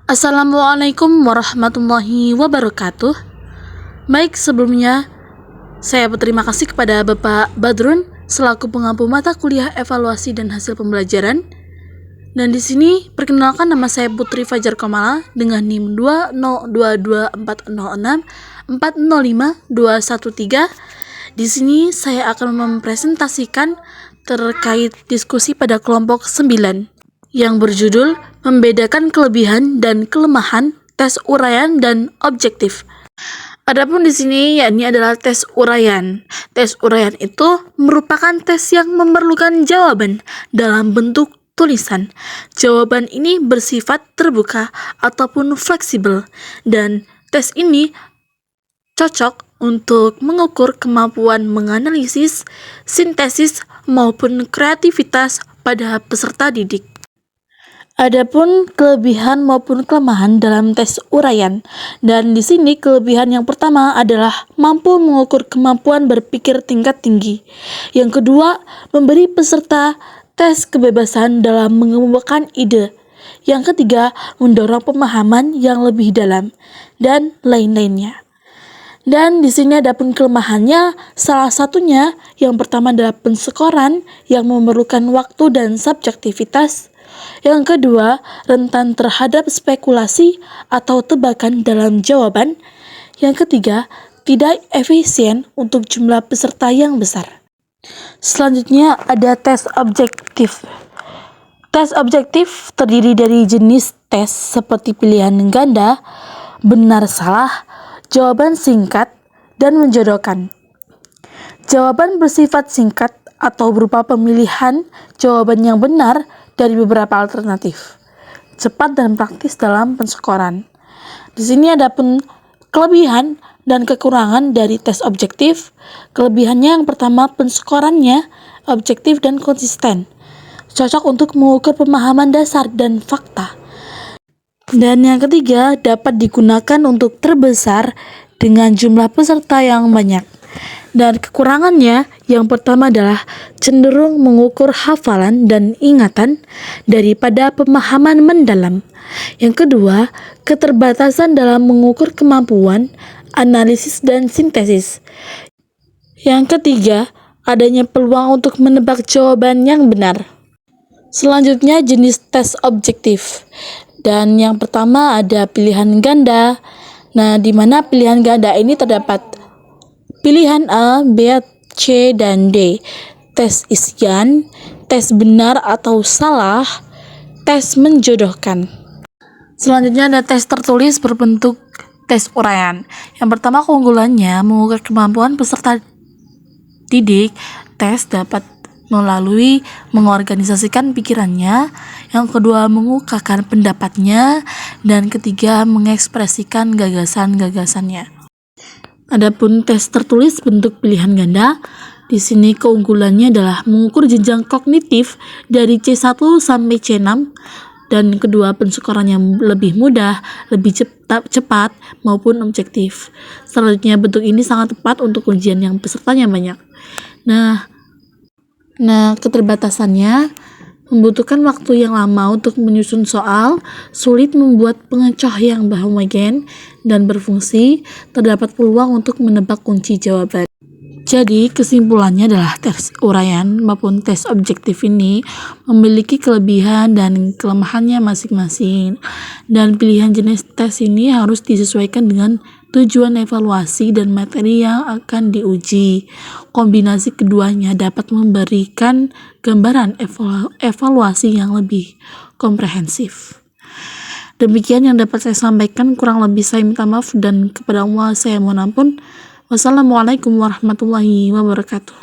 Assalamualaikum warahmatullahi wabarakatuh. Baik, sebelumnya saya berterima kasih kepada Bapak Badrun selaku pengampu mata kuliah evaluasi dan hasil pembelajaran. Dan di sini perkenalkan, nama saya Putri Fajar Komala dengan NIM 2022406405213. Di sini saya akan mempresentasikan terkait diskusi pada kelompok 9 yang berjudul membedakan kelebihan dan kelemahan tes uraian dan objektif. Adapun di sini yakni adalah tes uraian. Tes uraian itu merupakan tes yang memerlukan jawaban dalam bentuk tulisan. Jawaban ini bersifat terbuka ataupun fleksibel, dan tes ini cocok untuk mengukur kemampuan menganalisis, sintesis, maupun kreativitas pada peserta didik. Adapun kelebihan maupun kelemahan dalam tes uraian, dan di sini kelebihan yang pertama adalah mampu mengukur kemampuan berpikir tingkat tinggi. Yang kedua, memberi peserta tes kebebasan dalam mengembangkan ide. Yang ketiga, mendorong pemahaman yang lebih dalam, dan lain-lainnya. Dan di sini adapun kelemahannya, salah satunya yang pertama adalah penskoran yang memerlukan waktu dan subjektivitas. Yang kedua, rentan terhadap spekulasi atau tebakan dalam jawaban. Yang ketiga, tidak efisien untuk jumlah peserta yang besar. Selanjutnya ada tes objektif. Tes objektif terdiri dari jenis tes seperti pilihan ganda, benar salah, jawaban singkat, dan menjodohkan. Jawaban bersifat singkat atau berupa pemilihan jawaban yang benar dari beberapa alternatif, cepat dan praktis dalam penskoran. Di sini ada kelebihan dan kekurangan dari tes objektif. Kelebihannya yang pertama, penskorannya objektif dan konsisten, cocok untuk mengukur pemahaman dasar dan fakta. Dan yang ketiga, dapat digunakan untuk terbesar dengan jumlah peserta yang banyak. Dan kekurangannya yang pertama adalah cenderung mengukur hafalan dan ingatan daripada pemahaman mendalam. Yang kedua, keterbatasan dalam mengukur kemampuan analisis dan sintesis. Yang ketiga, adanya peluang untuk menebak jawaban yang benar. Selanjutnya jenis tes objektif. Dan yang pertama ada pilihan ganda. Nah, di mana pilihan ganda ini terdapat pilihan A, B, C, dan D. Tes isian, tes benar atau salah, tes menjodohkan. Selanjutnya ada tes tertulis berbentuk tes uraian. Yang pertama, keunggulannya mengukur kemampuan peserta didik. Tes dapat melalui mengorganisasikan pikirannya. Yang kedua, mengungkapkan pendapatnya. Dan ketiga, mengekspresikan gagasan-gagasannya. Adapun tes tertulis bentuk pilihan ganda, di sini keunggulannya adalah mengukur jenjang kognitif dari C1 sampai C6, dan kedua, penskorannya lebih mudah, lebih cepat maupun objektif. Selanjutnya, bentuk ini sangat tepat untuk ujian yang pesertanya banyak. Nah, keterbatasannya membutuhkan waktu yang lama untuk menyusun soal, sulit membuat pengecoh yang homogen dan berfungsi, terdapat peluang untuk menebak kunci jawaban. Jadi, kesimpulannya adalah tes uraian maupun tes objektif ini memiliki kelebihan dan kelemahannya masing-masing. Dan pilihan jenis tes ini harus disesuaikan dengan tujuan evaluasi dan materi yang akan diuji. Kombinasi keduanya dapat memberikan gambaran evaluasi yang lebih komprehensif. Demikian yang dapat saya sampaikan, kurang lebih saya minta maaf dan kepada Allah saya mohon ampun. Wassalamualaikum warahmatullahi wabarakatuh.